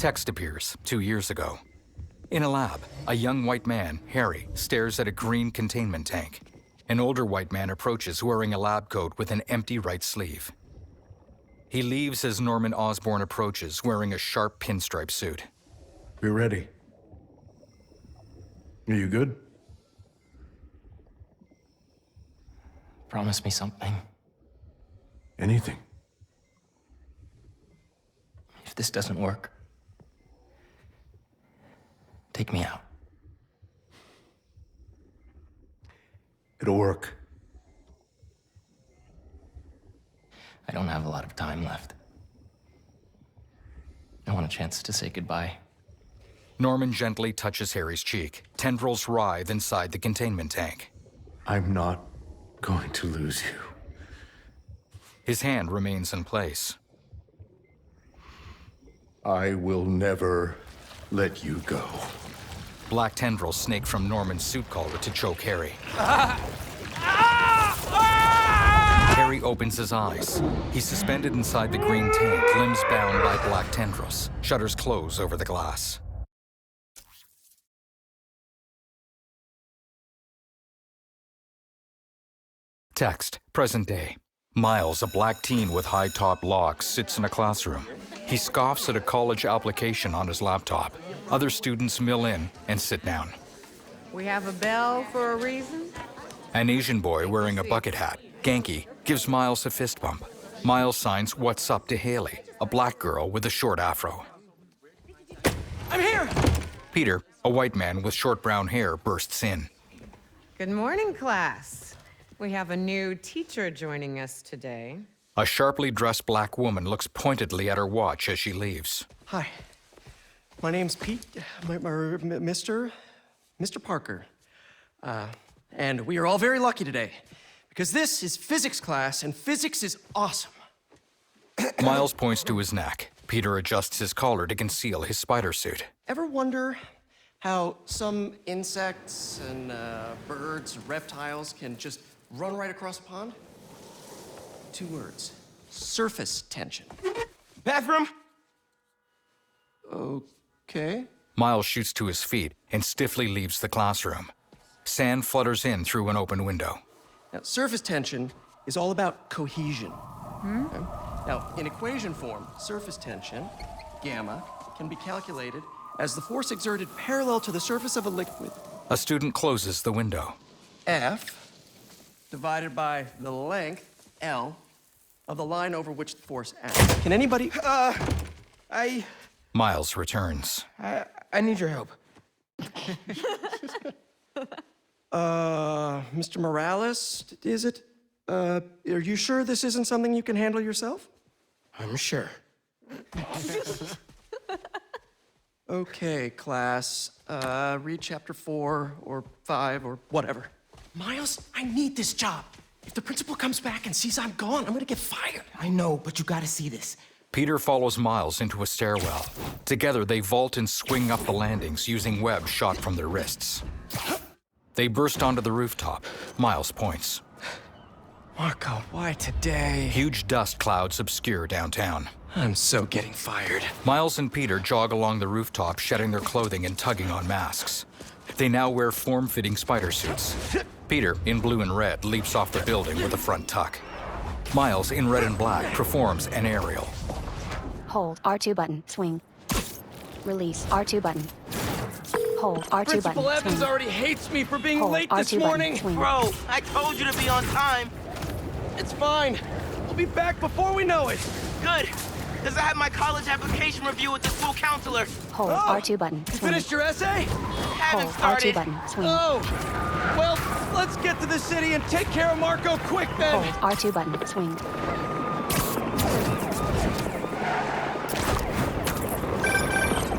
Text appears 2 years ago. In a lab, a young white man, Harry, stares at a green containment tank. An older white man approaches wearing a lab coat with an empty right sleeve. He leaves as Norman Osborn approaches wearing a sharp pinstripe suit. We're ready. Are you good? Promise me something. Anything. If this doesn't work, take me out. It'll work. I don't have a lot of time left. I want a chance to say goodbye. Norman gently touches Harry's cheek. Tendrils writhe inside the containment tank. I'm not going to lose you. His hand remains in place. I will never let you go. Black tendrils snake from Norman's suit collar to choke Harry. Harry opens his eyes. He's suspended inside the green tank, limbs bound by black tendrils. Shutters close over the glass. Text, present day. Miles, a black teen with high-top locks, sits in a classroom. He scoffs at a college application on his laptop. Other students mill in and sit down. We have a bell for a reason? An Asian boy wearing a bucket hat, Genki, gives Miles a fist bump. Miles signs "What's up" to Haley, a black girl with a short afro. I'm here! Peter, a white man with short brown hair, bursts in. Good morning, class. We have a new teacher joining us today. A sharply dressed black woman looks pointedly at her watch as she leaves. Hi. My name's Pete, Mr. Parker. And we are all very lucky today, because this is physics class, and physics is awesome. Miles points to his neck. Peter adjusts his collar to conceal his spider suit. Ever wonder how some insects and birds, reptiles can just run right across a pond? 2 words. Surface tension. Bathroom? Okay. Miles shoots to his feet and stiffly leaves the classroom. Sand flutters in through an open window. Now, surface tension is all about cohesion. Okay? Now, in equation form, surface tension, gamma, can be calculated as the force exerted parallel to the surface of a liquid. A student closes the window. F divided by the length, L, of the line over which the force acts. Can anybody... Miles returns. I need your help. Mr. Morales, is it? Are you sure this isn't something you can handle yourself? I'm sure. Okay, class. Read chapter 4 or 5 or whatever. Miles, I need this job. If the principal comes back and sees I'm gone, I'm gonna get fired. I know, but you gotta see this. Peter follows Miles into a stairwell. Together, they vault and swing up the landings using webs shot from their wrists. They burst onto the rooftop. Miles points. Marco, why today? Huge dust clouds obscure downtown. I'm so getting fired. Miles and Peter jog along the rooftop, shedding their clothing and tugging on masks. They now wear form-fitting spider suits. Peter, in blue and red, leaps off the building with a front tuck. Miles, in red and black, performs an aerial. Hold R2 button, swing. Release R2 button. Hold R2 Principal button, Evans swing. already hates me for being Hold late R2 this button, morning. swing. Bro, I told you to be on time. It's fine. We'll be back before we know it. Good, because I had my college application review with the school counselor. Hold R2 button, You swing. finished your essay? Haven't Hold R2 started. button, swing. Oh. Well, let's get to the city and take care of Marco quick then. Hold R2 button, swing.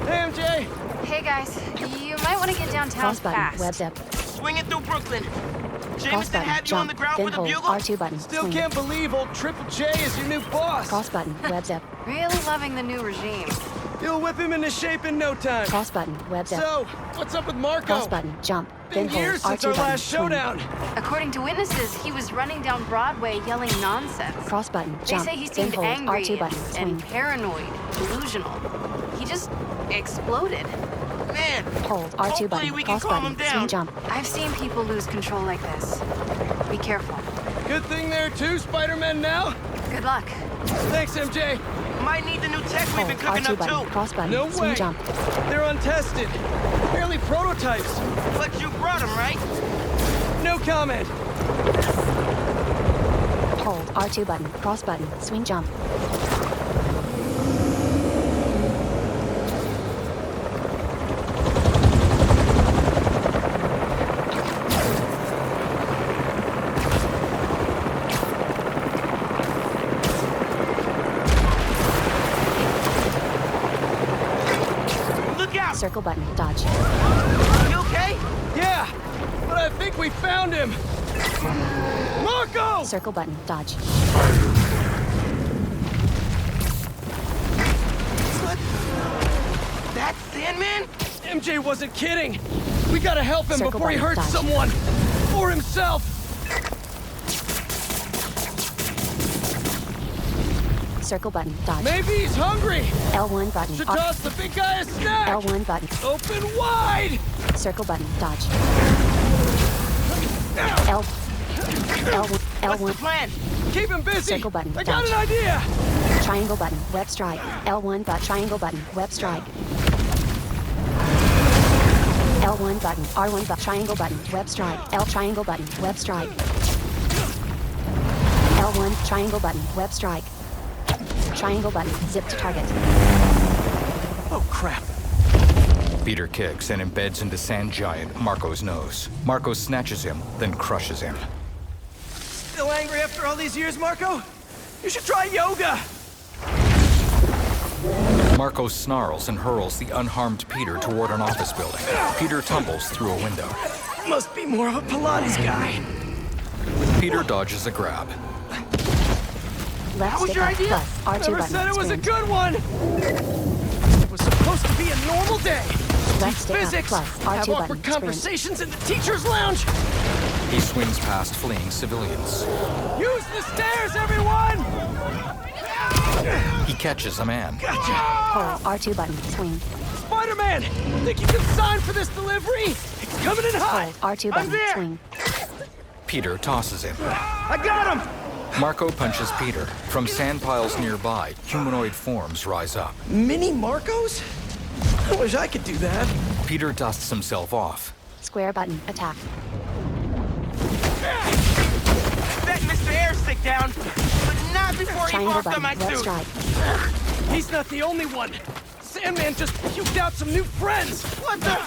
Hey, MJ. Hey guys, you might want to get downtown Cross button, fast. webs up. Swing it through Brooklyn. Cross Jameson button, have you on jump. the ground Then with a hold bugle? R2 button, Still swing. can't believe old Triple J is your new boss. Cross button, webs up. Really loving the new regime. You'll whip him into shape in no time. Cross button. Web zip. So, what's up with Marco? Cross button. Jump. Been Then hold years R2 since our button. last Swing. showdown. According to witnesses, he was running down Broadway yelling nonsense. Cross button. They Jump. say he Then seemed hold angry R2 button. and Swing. paranoid, delusional. He just exploded. Man, Hold R2 hopefully button. we can Cross calm button. him down. Swing. Jump. I've seen people lose control like this. Be careful. Good thing there are two Spider-Men now. Good luck. Thanks, MJ. Might need the new tech we've Hold been cooking R2 up button. too. Cross button. No Swing. way. Jump. They're untested. Barely prototypes. But you brought him, right? No comment. Hold R2 button. Cross button. Swing. Jump. Look out! Circle button. Dodge. You okay? Yeah, but I think we found him. Marco! Circle button. Dodge. That Sandman? MJ wasn't kidding. We gotta help him Circle before he button, hurts dodge. someone. Or himself. Circle button. Dodge. Maybe he's hungry. L1 button. Should R- toss the big guy a snack. L1 button. Open wide. Circle button. Dodge. L. L1. What's the L1. plan? Keep him busy. Circle button, I got dodge. an idea. Triangle button. Web strike. L1 but triangle button. Web strike. L1 button. R1 but triangle button. Web strike. L triangle button. Web strike. L1 triangle button. Web strike. Triangle button. Zip to target. Oh, crap. Peter kicks and embeds into sand giant Marco's nose. Marco snatches him, then crushes him. Still angry after all these years, Marco? You should try yoga. Marco snarls and hurls the unharmed Peter toward an office building. Peter tumbles through a window. Must be more of a Pilates guy. Peter dodges a grab. Left How was stick your up idea? plus R2 Never button. said it was a sprint. good one. It was supposed to be a normal day. Left Teach stick up physics, plus have R2 awkward button. Sprint. conversations in the teacher's lounge. He swings past fleeing civilians. Use the stairs, everyone! He catches a man. Gotcha. Hold R2 button. Swing. Spider-Man, think you can sign for this delivery? It's coming in hot. Hold R2 I'm button. there. Swing. Peter tosses him. I got him. Marco punches Peter. From sand piles nearby, humanoid forms rise up. Mini Marcos? I wish I could do that. Peter dusts himself off. Square button. Attack. Set Mr. Airstick down, but not before he Triangle barfed on button. my Web suit. strike. He's not the only one. Sandman just puked out some new friends. What the?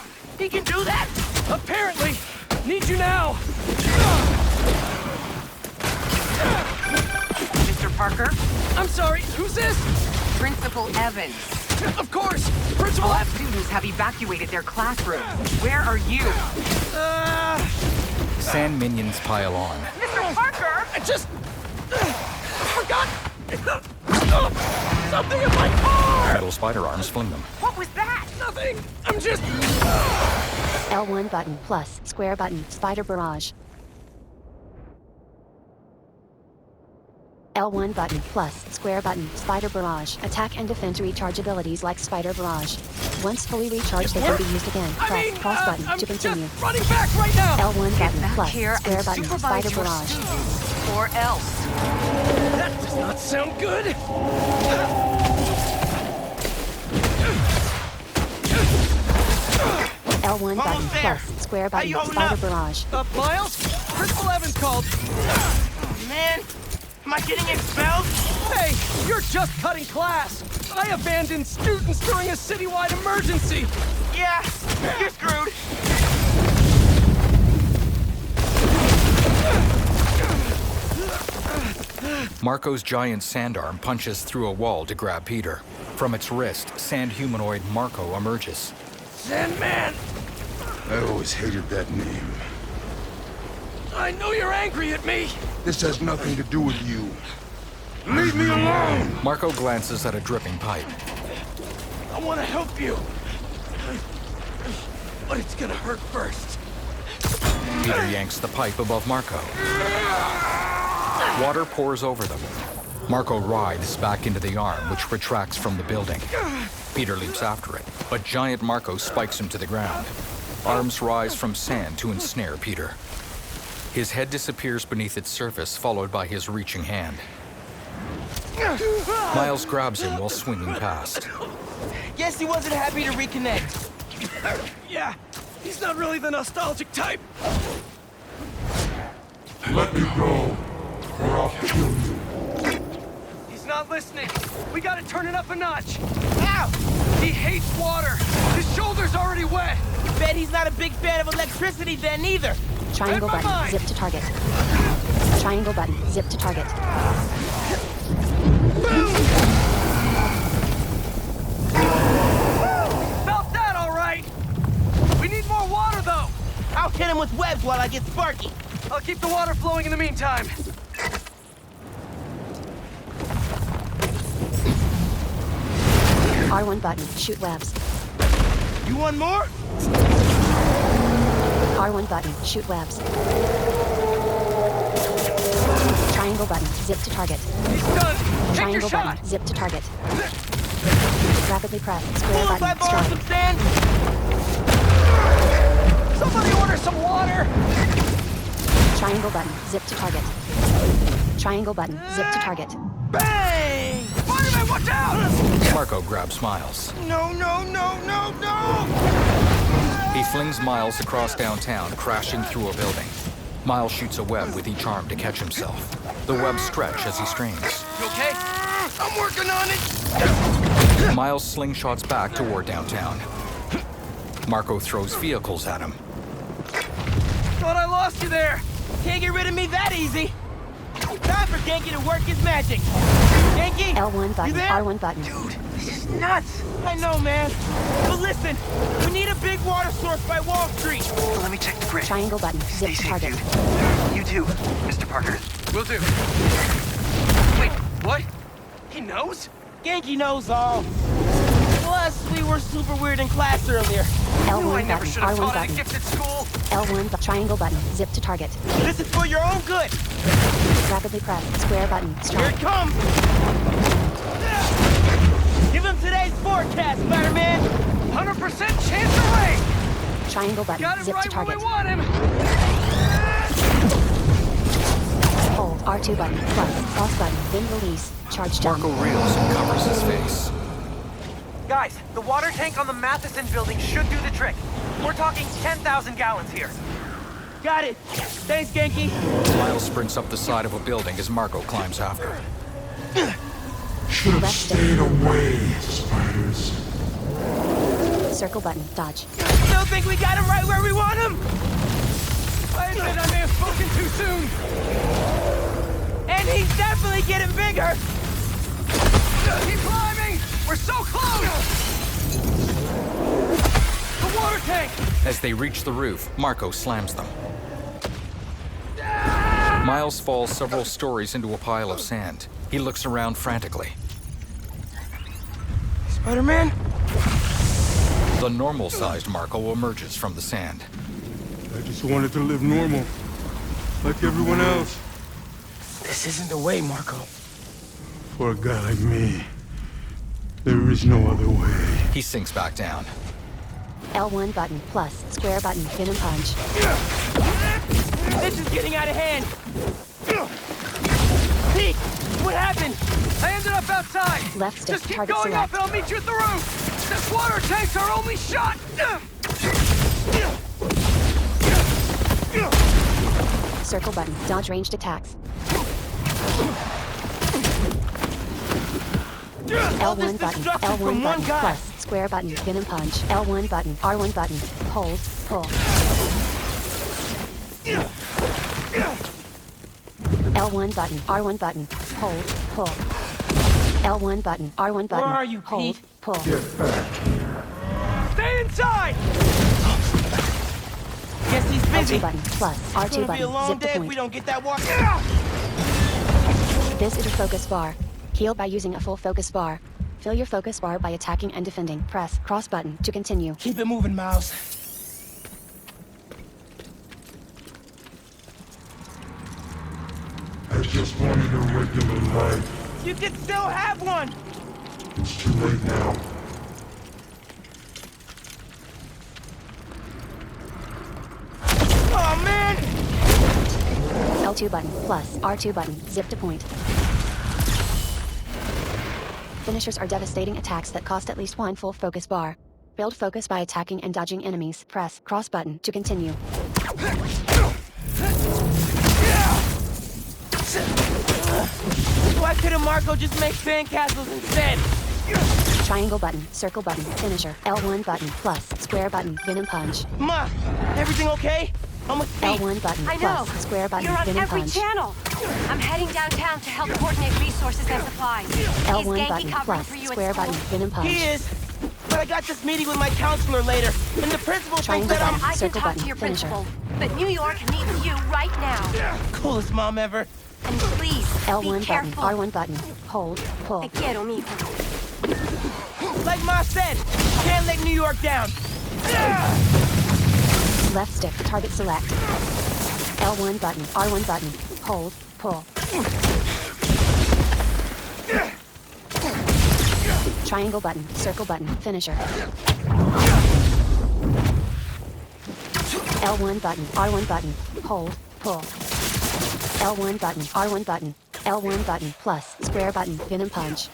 He can do that? Apparently. Need you now. Mr. Parker, I'm sorry, who's this? Principal Evans. Of course, Principal All F. students have evacuated their classroom. Where are you? Sand minions pile on. Mr. Parker! I just forgot something in my car. Metal spider arms fling them. What was that? Nothing. I'm just. L1 button plus square button. Spider barrage. L1 button plus square button. Spider barrage. Attack and defense recharge abilities like spider barrage. Once fully recharged, they can be used again. Press cross button I'm to continue. just running back right now. L1 button Back plus here square and button. supervise Spider your barrage. students, or else. That does not sound good. L1 button Almost there. plus square How you button. holding Spider up? barrage. Miles? Principal Evans called. Oh, man, am I getting expelled? Hey, you're just cutting class. I abandoned students during a citywide emergency. Yeah, you're screwed. Marco's giant sand arm punches through a wall to grab Peter. From its wrist, sand humanoid Marco emerges. Sandman, I always hated that name. I know you're angry at me. This has nothing to do with you. Leave me alone! Marco glances at a dripping pipe. I want to help you. But it's gonna hurt first. Peter yanks the pipe above Marco. Water pours over them. Marco writhes back into the arm, which retracts from the building. Peter leaps after it, but giant Marco spikes him to the ground. Arms rise from sand to ensnare Peter. His head disappears beneath its surface, followed by his reaching hand. Miles grabs him while swinging past. Guess he wasn't happy to reconnect. Yeah, he's not really the nostalgic type. Let me go, or I'll kill you. He's not listening. We gotta turn it up a notch. Ow! He hates water. His shoulder's already wet. Bet he's not a big fan of electricity then either. Triangle Read my button, mind. zip to target. Triangle button, zip to target. Felt that all right. We need more water, though. I'll hit him with webs while I get Sparky. I'll keep the water flowing in the meantime. R1 button, shoot webs. You want more? R1 button, shoot webs. Triangle button, zip to target. He's done. Take your Triangle shot. button, zip to target. Rapidly press square Cool if I button, borrow some strike. sand? Somebody order some water. Triangle button, zip to target. Triangle button, zip to target. Bang! Fireman, watch out! Marco grabs Miles. No, no, no, no, no! He flings Miles across downtown, crashing through a building. Miles shoots a web with each arm to catch himself. The webs stretch as he strains. You okay? I'm working on it! Miles slingshots back toward downtown. Marco throws vehicles at him. Thought I lost you there. Can't get rid of me that easy. Time for Genki to work his magic. Genki? L1 You button, there? R1 button. Dude, this is nuts. I know, man. But listen, we need a big water source by Wall Street. Let me check the grid. Triangle button, zip Stay to safe, target. dude. You too, Mr. Parker. Will do. Wait, what? He knows? Genki knows all. Plus, we were super weird in class earlier. Knew I L1 never button, should have R1 taught at a button. gifted school. L1 triangle button, zip to target. This is for your own good. Rapidly press square button, Here strike. it comes. Give him today's forecast, Spider-Man. 100% chance of rain. Triangle button, Got him zip to right where we target. want him. Hold R2 button, plus, cross button, then release, charge jump. Marco reels and covers his face. Guys, the water tank on the Matheson building should do the trick. We're talking 10,000 gallons here. Got it. Thanks, Genki. Miles sprints up the side of a building as Marco climbs after. Should have stayed away, spiders. Circle button, dodge. Still think we got him right where we want him? I admit I may have spoken too soon. And he's definitely getting bigger. Keep climbing. We're so close. The water tank. As they reach the roof, Marco slams them. Miles falls several stories into a pile of sand. He looks around frantically. Spider-Man? The normal-sized Marco emerges from the sand. I just wanted to live normal, like everyone else. This isn't the way, Marco. For a guy like me, there is no other way. He sinks back down. L1 button, plus, square button, Venom punch. This is getting out of hand. Pete, what happened? I ended up outside. Left stick, Just keep target going select. up and I'll meet you at the roof. This water tank's our only shot. Circle button, dodge ranged attacks. L1 button, L1 from one button, guy. plus, square button, Venom punch. L1 button, R1 button, hold, pull. L1 button, R1 button, hold, pull. L1 button, R1 button, Where are you, hold, Pete? pull. Stay inside. Guess he's busy. L2 button, plus, It's R2 gonna be a button, long zip the day if point. we don't get that water. This is a focus bar. Heal by using a full focus bar. Fill your focus bar by attacking and defending. Press cross button to continue. Keep it moving, Miles. I just wanted a regular life. You can still have one! It's too late now. Oh, man! L2 button plus R2 button. Zip to point. Finishers are devastating attacks that cost at least one full focus bar. Build focus by attacking and dodging enemies. Press cross button to continue. Why couldn't Marco just make sandcastles instead? Triangle button, circle button, finisher. L1 button plus square button, venom punch. Ma, everything okay? I'm with me. L1 button I know. plus square button, You're on venom every punch. channel. I'm heading downtown to help coordinate resources and supplies. L1 Is Genki button covering plus for you square at button, school? venom punch. He is. But I got this meeting with my counselor later, and the principal thinks Triangle that I'm button. I can Circle talk button, to your finisher. principal, but New York needs you right now. coolest mom ever. And please, L1 be button, careful. R1 button. Hold, pull. Te quiero, mijo. Like Ma said, can't let New York down. Left stick, target select. L1 button, R1 button. Hold, pull. Triangle button, circle button, finisher. L1 button, R1 button. Hold, pull. L1 button, R1 button. L1 button plus square button, venom punch.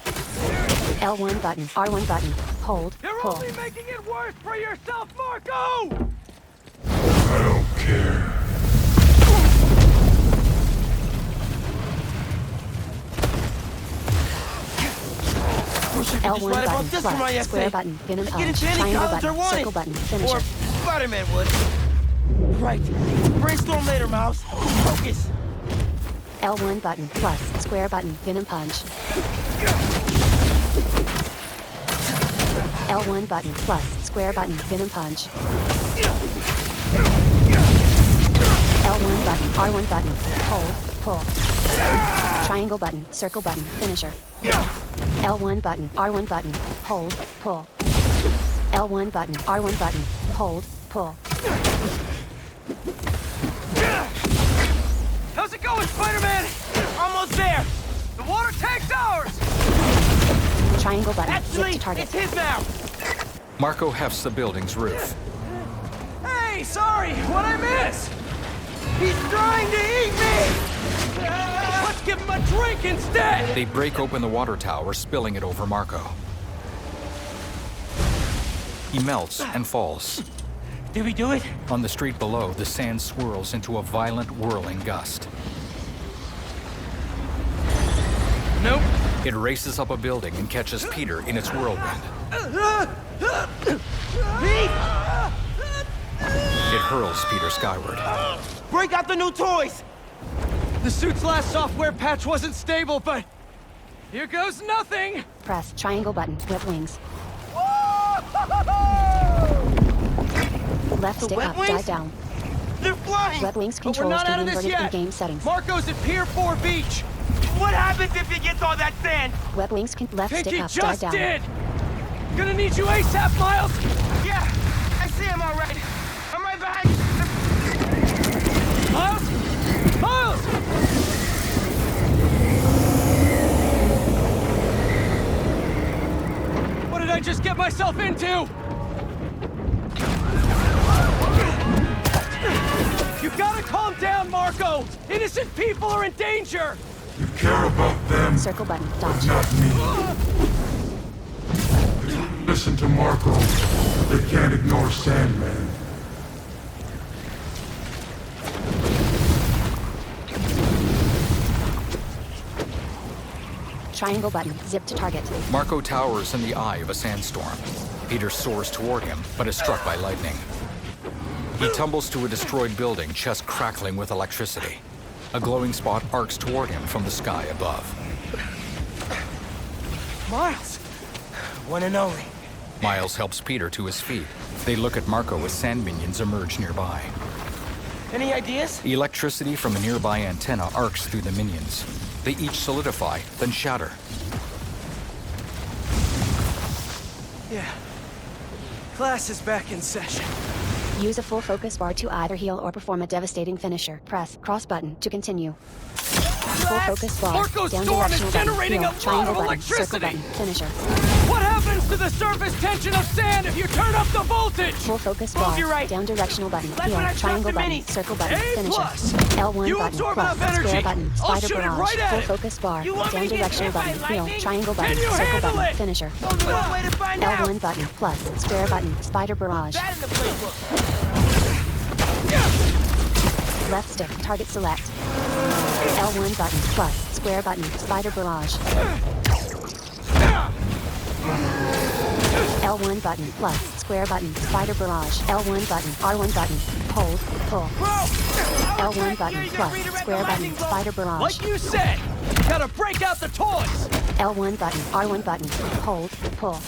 L1 button, R1 button. Hold, You're pull. only making it worse for yourself, Marco! I don't care. L1 write about button this for my plus essay. square button, venom Get punch. into any Triangle college I button, wanted. circle button, Or finisher. Spider-Man would. Right. Brainstorm later, Miles. Focus. L1 button plus square button, venom punch. L1 button plus square button, venom punch. L1 button, R1 button. Hold, pull. Triangle button, circle button, finisher. L1 button, R1 button. Hold, pull. L1 button, R1 button. Hold, pull. How's it going, Spider-Man? Almost there. The water tank's ours! Triangle button, Actually, zip to target. it's his now. Marco hefts the building's roof. Hey, sorry, what'd I miss? He's trying to eat me. Let's give him a drink instead! They break open the water tower, spilling it over Marco. He melts and falls. Did we do it? On the street below, the sand swirls into a violent, whirling gust. Nope. It races up a building and catches Peter in its whirlwind. Pete! It hurls Peter skyward. Break out the new toys. The suit's last software patch wasn't stable, but here goes nothing! Press triangle button, whip wings. Left stick wet up, wings? dive down. They're flying. Web wings But we're controls not can out be of this inverted in yet! game settings. Marco's at Pier 4 Beach! What happens if he gets all that sand? Web wings can left Think stick he up, dive just down. did! Gonna need you ASAP, Miles! Yeah, I see him all right. I'm right behind you. Miles? Miles! What did I just get myself into? You gotta calm down, Marco! Innocent people are in danger! You care about them, Circle button, but dodge. not me. Listen to Marco. They can't ignore Sandman. Triangle button, zip to target. Marco towers in the eye of a sandstorm. Peter soars toward him, but is struck by lightning. He tumbles to a destroyed building, chest crackling with electricity. A glowing spot arcs toward him from the sky above. Miles. One and only. Miles helps Peter to his feet. They look at Marco as sand minions emerge nearby. Any ideas? Electricity from a nearby antenna arcs through the minions. They each solidify, then shatter. Yeah. Class is back in session. Use a full focus bar to either heal or perform a devastating finisher. Press cross button to continue. Full focus bar. Marco's Down storm directional is button. generating Heal. a lot Triangle of button. Circle electricity. button. Finisher. What happens to the surface tension of sand if you turn up the voltage? Full focus Move bar. your right. Down directional button. Like Heal. when I dropped Triangle the button. minis. Circle button. A+. Finisher. L1 You button. absorb Plus. enough energy. Square button. I'll Spider shoot it barrage. right at Full it. focus bar. You want Down me to get directional hit by button. Heal. lightning? Triangle Can button. you Circle handle button. it? Finisher. Only one way to find out. L1 button. Plus. Square button. Spider barrage. That in the playbook. Left stick. Target select. L1 button. Plus. Square button. Spider barrage. L1 button. Plus. Square button. Spider barrage. L1 button. R1 button. Hold. Pull. L1 button. Plus. Square button. Spider barrage. Like you said, gotta break out the toys. L1 button. R1 button. Hold. Pull.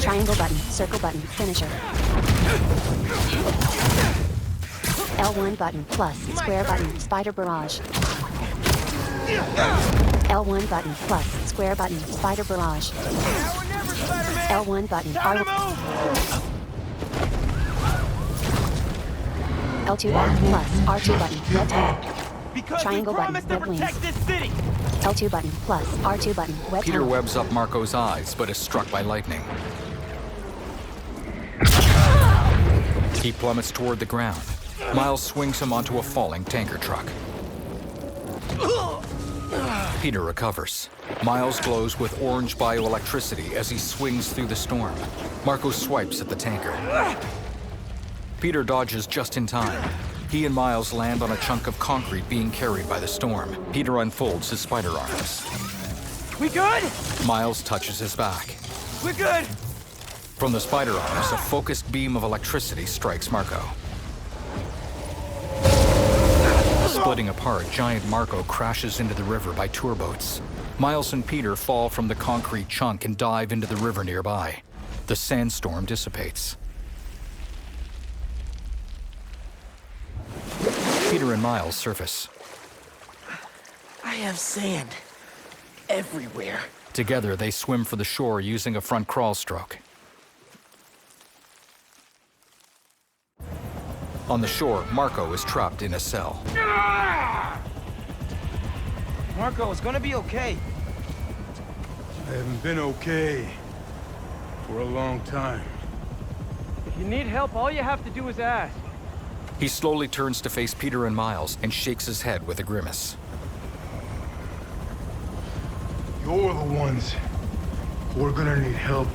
Triangle button. Circle button. Finisher. L1 button. Plus. Square button. Spider barrage. L1 button. Plus. Square button. Spider barrage. L1 button. R1. L2 button. Plus. R2 button. Red tunnel. Because Triangle we button. promised to Red wings. protect this city. L2 button. Plus. R2 button. Wet Peter tunnel. webs up Marco's eyes, but is struck by lightning. He plummets toward the ground. Miles swings him onto a falling tanker truck. Peter recovers. Miles glows with orange bioelectricity as he swings through the storm. Marco swipes at the tanker. Peter dodges just in time. He and Miles land on a chunk of concrete being carried by the storm. Peter unfolds his spider arms. We good? Miles touches his back. We're good. From the spider arms, a focused beam of electricity strikes Marco. Splitting apart, giant Marco crashes into the river by tour boats. Miles and Peter fall from the concrete chunk and dive into the river nearby. The sandstorm dissipates. Peter and Miles surface. I have sand everywhere. Together, they swim for the shore using a front crawl stroke. On the shore, Marco is trapped in a cell. Marco, it's gonna be okay. I haven't been okay for a long time. If you need help, all you have to do is ask. He slowly turns to face Peter and Miles and shakes his head with a grimace. You're the ones who are gonna need help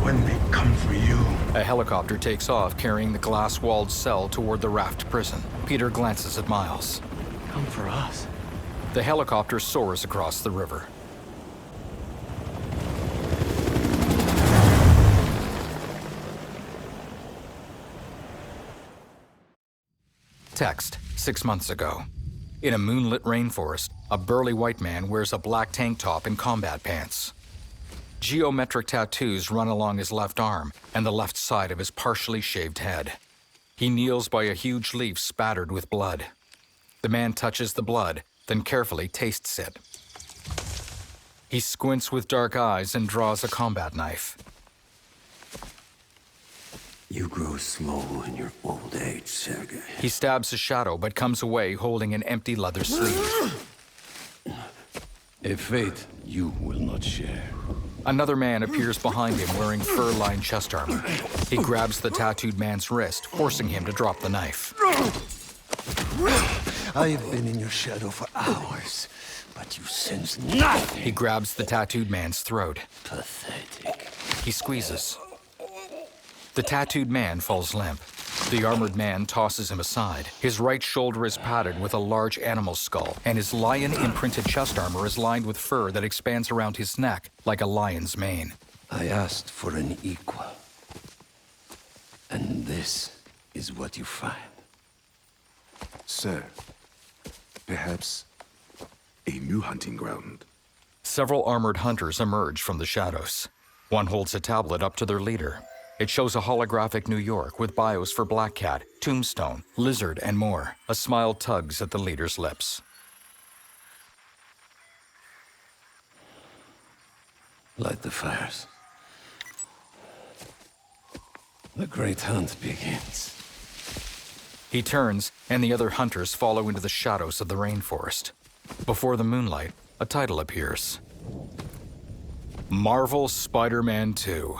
when they come for you. A helicopter takes off, carrying the glass-walled cell toward the raft prison. Peter glances at Miles. Come for us. The helicopter soars across the river. Text, 6 months ago. In a moonlit rainforest, a burly white man wears a black tank top and combat pants. Geometric tattoos run along his left arm and the left side of his partially shaved head. He kneels by a huge leaf spattered with blood. The man touches the blood, then carefully tastes it. He squints with dark eyes and draws a combat knife. You grow slow in your old age, Sergei. He stabs a shadow but comes away holding an empty leather sleeve. A fate you will not share. Another man appears behind him wearing fur-lined chest armor. He grabs the tattooed man's wrist, forcing him to drop the knife. I have been in your shadow for hours, but you sense nothing. He grabs the tattooed man's throat. Pathetic. He squeezes. The tattooed man falls limp. The armored man tosses him aside. His right shoulder is padded with a large animal skull, and his lion-imprinted chest armor is lined with fur that expands around his neck like a lion's mane. I asked for an equal. And this is what you find. Sir, perhaps a new hunting ground. Several armored hunters emerge from the shadows. One holds a tablet up to their leader. It shows a holographic New York with bios for Black Cat, Tombstone, Lizard, and more. A smile tugs at the leader's lips. Light the fires. The great hunt begins. He turns, and the other hunters follow into the shadows of the rainforest. Before the moonlight, a title appears. Marvel Spider-Man 2.